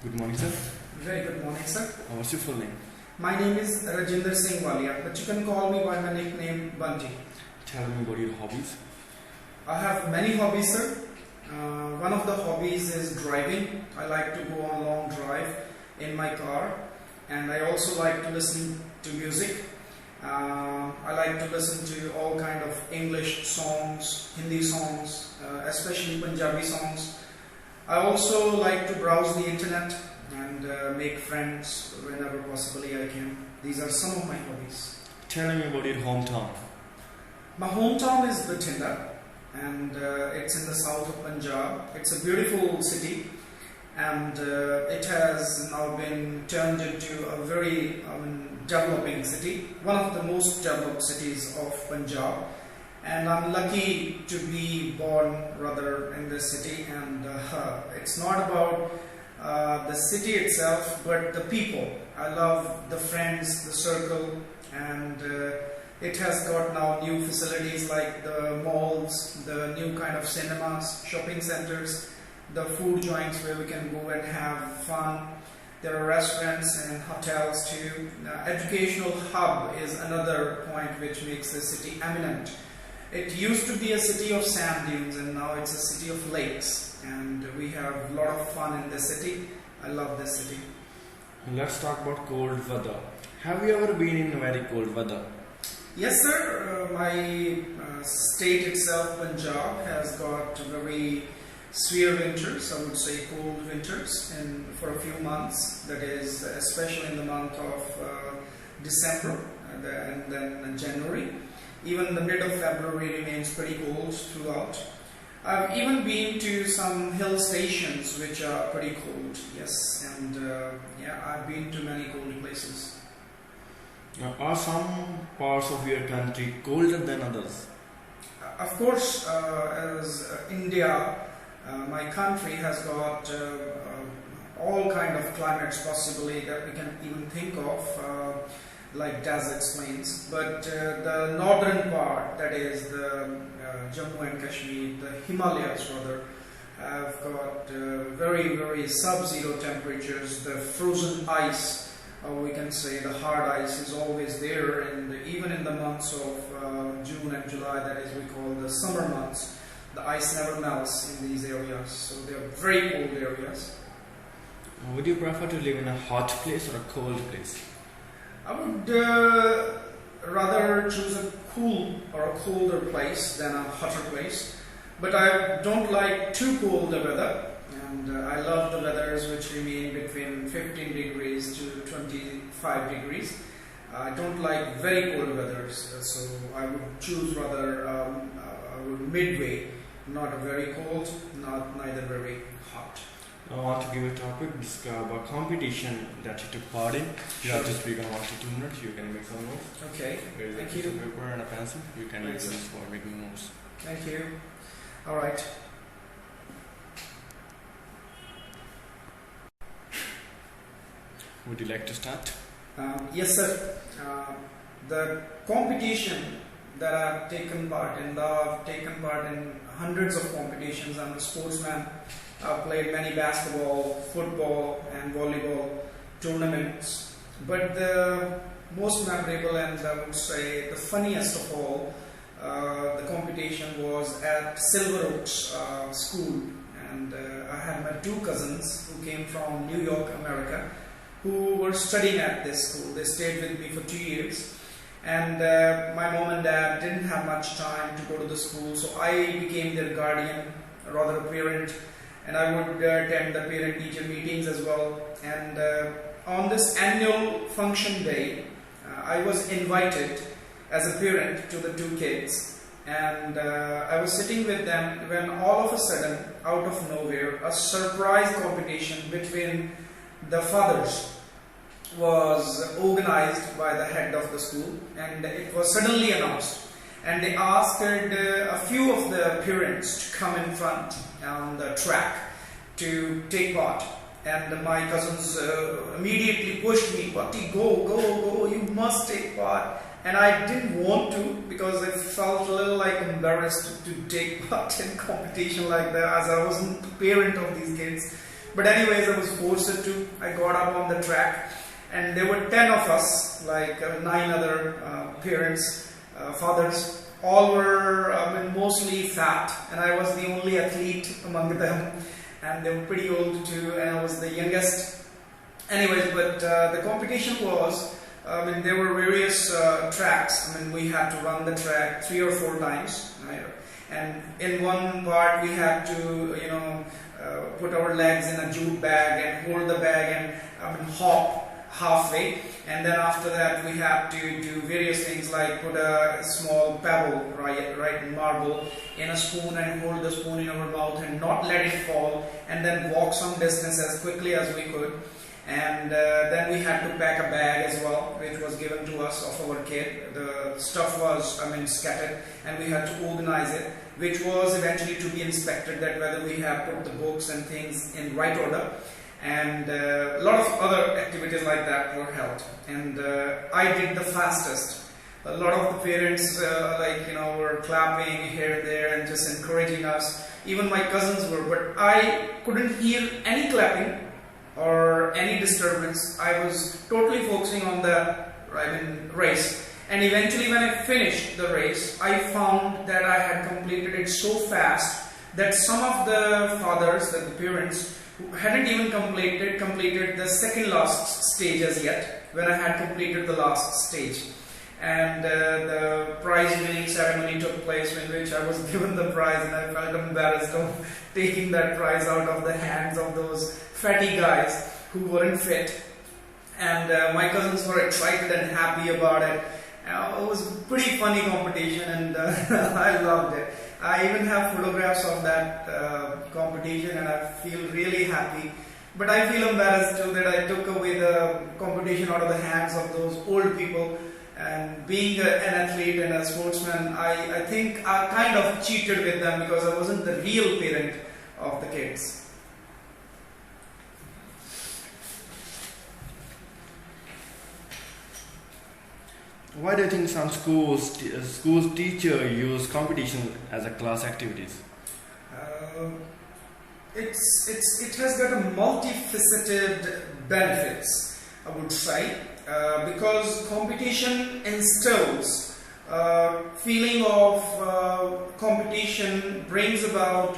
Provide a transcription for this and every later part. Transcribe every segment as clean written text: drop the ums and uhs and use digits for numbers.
Good morning, sir. Very good morning, sir. What's your full name? My name is N.Walia, but you can call me by my nickname Bunty. Tell me about your hobbies. I have many hobbies, sir. One of the hobbies is driving. I like to go on a long drive in my car, and I also like to listen to music. I like to listen to all kind of English songs, Hindi songs, especially Punjabi songs. I also like to browse the internet and make friends whenever possibly I can. These are some of my hobbies. Tell me about your hometown. My hometown is Bathinda, and it's in the south of Punjab. It's a beautiful city, and it has now been turned into a very developing city, one of the most developed cities of Punjab. And I'm lucky to be born rather in this city, and it's not about the city itself but the people. I love the friends, the circle, and it has got now new facilities like the malls, the new kind of cinemas, shopping centers, the food joints where we can go and have fun. There are restaurants and hotels too. Educational hub is another point which makes the city eminent. It used to be a city of sand dunes, and now it's a city of lakes, and we have a lot of fun in this city. I love this city. Let's talk about cold weather. Have you ever been in very cold weather? Yes, sir. My state itself, Punjab, has got very severe winters, I would say cold winters, and for a few months, that is especially in the month of December and then January. Even the mid of February remains pretty cold throughout. I've even been to some hill stations which are pretty cold, yes, and yeah, I've been to many cold places. Are some parts of your country colder than others? Of course, as India, my country has got all kind of climates possibly that we can even think of, like deserts, plains, but the northern part, that is the Jammu and Kashmir, the Himalayas rather, have got very sub-zero temperatures. The frozen ice, or we can say the hard ice, is always there, and even in the months of June and July, that is we call the summer months, the ice never melts in these areas, so they are very cold areas. Would you prefer to live in a hot place or a cold place? I would rather choose a cool or a colder place than a hotter place, but I don't like too cold the weather, and I love the weathers which remain between 15 degrees to 25 degrees. I don't like very cold weathers, so I would choose rather midway, not very cold, neither very hot. I want to give a topic, describe a competition that you took part in. You have to speak in 1 to 2 minutes, you can make some notes. Okay, There is a thank piece you. of paper and a pencil, you can use this for making notes. Thank you. Alright. Would you like to start? Yes, sir. The competition that I've taken part in, I've taken part in hundreds of competitions. I'm a sportsman. I've played many basketball, football and volleyball tournaments. But the most memorable, and I would say the funniest of all, the competition was at Silver Oaks School. And I had my two cousins who came from New York, America, who were studying at this school. They stayed with me for 2 years. And my mom and dad didn't have much time to go to the school, so I became their guardian, rather a parent, and I would attend the parent-teacher meetings as well. And on this annual function day, I was invited as a parent to the two kids, and I was sitting with them when all of a sudden, out of nowhere, a surprise competition between the fathers was organized by the head of the school, and it was suddenly announced, and they asked a few of the parents to come in front on the track to take part. And my cousins immediately pushed me, "Bunty, go, you must take part." And I didn't want to, because I felt a little like embarrassed to take part in competition like that, as I wasn't the parent of these kids. but anyways, I was forced to. I got up on the track, and there were 10 of us, like 9 other parents, fathers. All were mostly fat, and I was the only athlete among them, and they were pretty old too, and I was the youngest. Anyways, but the competition was, there were various tracks. We had to run the track 3 or 4 times, right? And in one part we had to, put our legs in a jute bag and hold the bag and hop halfway, and then after that we had to do various things like put a small pebble, right, marble in a spoon and hold the spoon in our mouth and not let it fall, and then walk some distance as quickly as we could. And then we had to pack a bag as well, which was given to us of our kit. The stuff was scattered, and we had to organize it, which was eventually to be inspected, that whether we have put the books and things in right order. And a lot of other activities like that were held, and I did the fastest. A lot of the parents were clapping here and there and just encouraging us. Even my cousins were, but I couldn't hear any clapping or any disturbance. I was totally focusing on the race, and eventually when I finished the race, I found that I had completed it so fast that some of the fathers, the parents, who hadn't even completed the second last stage as yet, when I had completed the last stage. And the prize winning ceremony took place, in which I was given the prize, and I felt embarrassed of taking that prize out of the hands of those fatty guys who weren't fit. And my cousins were excited and happy about it. It was a pretty funny competition, and I loved it. I even have photographs of that competition, and I feel really happy. But I feel embarrassed too that I took away the competition out of the hands of those old people. And being an athlete and a sportsman, I think I kind of cheated with them, because I wasn't the real parent of the kids. Why do you think some schools teacher use competition as a class activities? It has got a multifaceted benefits, I would say, because competition instills feeling of competition, brings about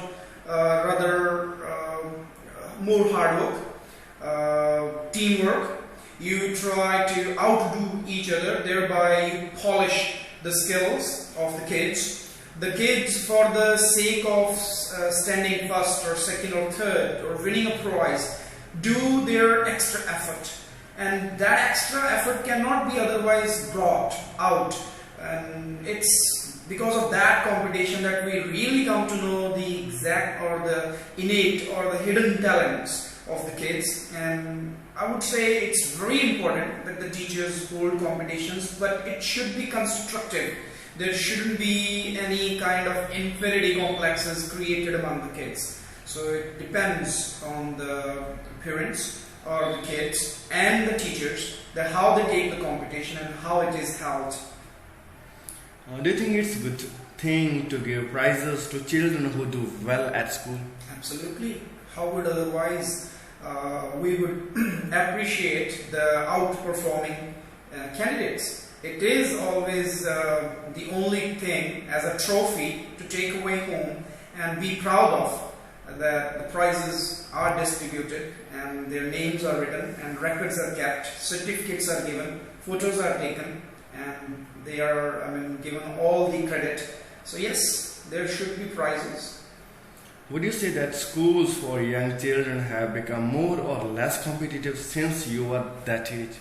more hard work, teamwork. You try to outdo each other, thereby you polish the skills of the kids. The kids, for the sake of standing first or second or third or winning a prize, do their extra effort. And that extra effort cannot be otherwise brought out. And it's because of that competition that we really come to know the exact or the innate or the hidden talents of the kids. And I would say it's very important that the teachers hold competitions, but it should be constructive. There shouldn't be any kind of inferiority complexes created among the kids. So it depends on the parents or the kids and the teachers, that how they take the competition and how it is held. Do you think it's a good thing to give prizes to children who do well at school? Absolutely. How would otherwise we would appreciate the outperforming candidates? It is always the only thing as a trophy to take away home and be proud of, that the prizes are distributed and their names are written and records are kept, certificates are given, photos are taken, and they are given all the credit. So yes, there should be prizes. Would you say that schools for young children have become more or less competitive since you were that age?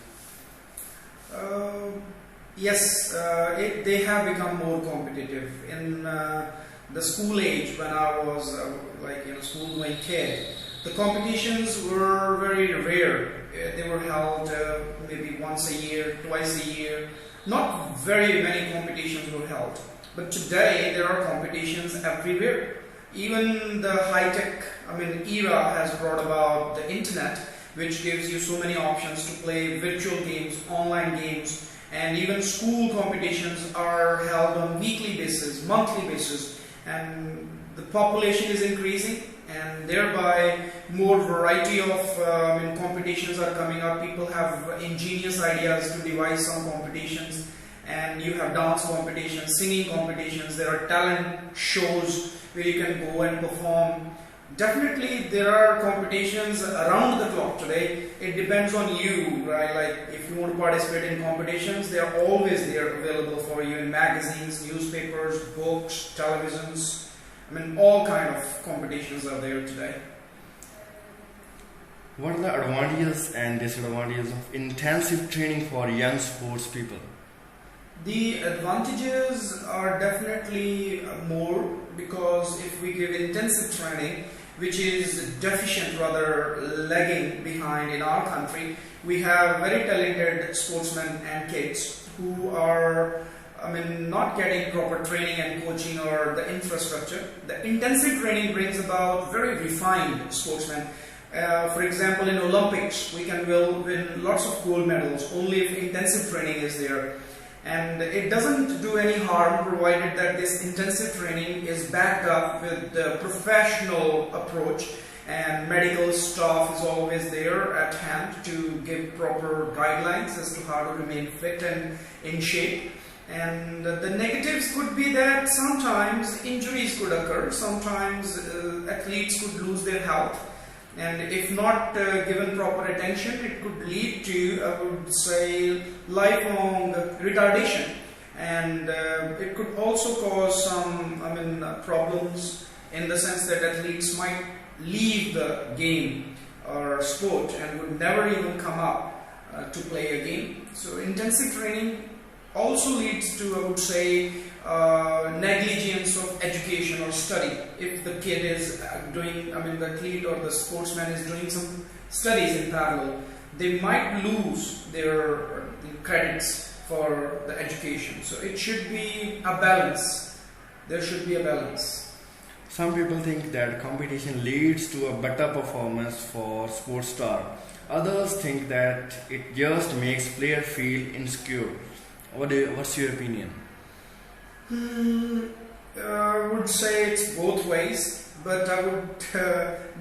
Yes, they have become more competitive. In the school age, when I was school going kid, the competitions were very rare. They were held maybe once a year, twice a year. Not very many competitions were held. But today there are competitions everywhere. Even the high-tech era has brought about the internet, which gives you so many options to play virtual games, online games, and even school competitions are held on weekly basis, monthly basis, and the population is increasing, and thereby more variety of competitions are coming up. People have ingenious ideas to devise some competitions, and you have dance competitions, singing competitions, there are talent shows where you can go and perform. Definitely there are competitions around the clock today. It depends on you, right? Like if you want to participate in competitions, they are always there available for you in magazines, newspapers, books, televisions. I mean, all kind of competitions are there today. What are the advantages and disadvantages of intensive training for young sports people? The advantages are definitely more, because if we give intensive training, which is deficient, rather lagging behind in our country, we have very talented sportsmen and kids who are not getting proper training and coaching or the infrastructure. The intensive training brings about very refined sportsmen. For example, in Olympics, we can win lots of gold medals only if intensive training is there. And it doesn't do any harm provided that this intensive training is backed up with the professional approach, and medical staff is always there at hand to give proper guidelines as to how to remain fit and in shape. And the negatives could be that sometimes injuries could occur, sometimes athletes could lose their health, and if not given proper attention, it could lead to, I would say, lifelong retardation, and it could also cause some problems in the sense that athletes might leave the game or sport and would never even come up to play a game. So intensive training also leads to, I would say, negligence of education or study. If the kid is doing, the athlete or the sportsman is doing some studies in parallel, they might lose their credits for the education. So it should be a balance. There should be a balance. Some people think that competition leads to a better performance for sports star. Others think that it just makes player feel insecure. What's your opinion? I would say it's both ways, but I would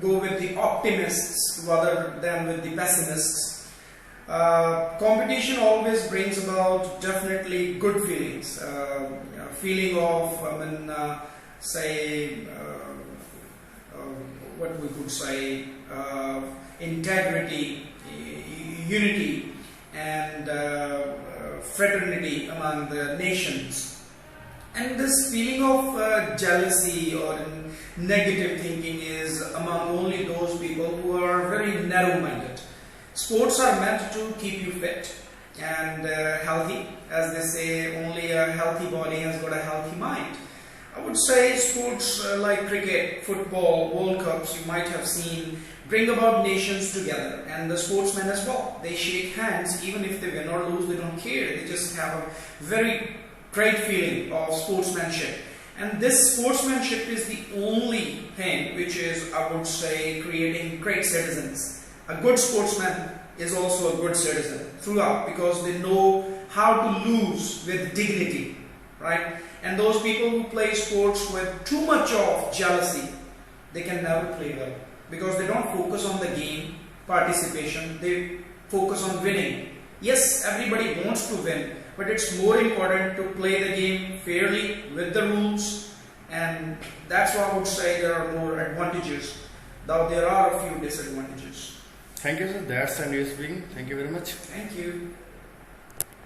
go with the optimists rather than with the pessimists. Competition always brings about definitely good feelings, feeling of, what we could say, integrity, unity, and fraternity among the nations. And this feeling of jealousy or negative thinking is among only those people who are very narrow-minded. Sports are meant to keep you fit and healthy. As they say, only a healthy body has got a healthy mind. I would say sports like cricket, football, World Cups, you might have seen, bring about nations together, and the sportsmen as well. They shake hands, even if they win or lose, they don't care. They just have a very great feeling of sportsmanship. And this sportsmanship is the only thing which is, I would say, creating great citizens. A good sportsman is also a good citizen throughout, because they know how to lose with dignity, right? And those people who play sports with too much of jealousy, they can never play well, because they don't focus on the game participation, they focus on winning. Yes, everybody wants to win, but it's more important to play the game fairly with the rules, and that's why I would say there are more advantages, though there are a few disadvantages. Thank you, sir. That's the end of speaking. Thank you very much. Thank you.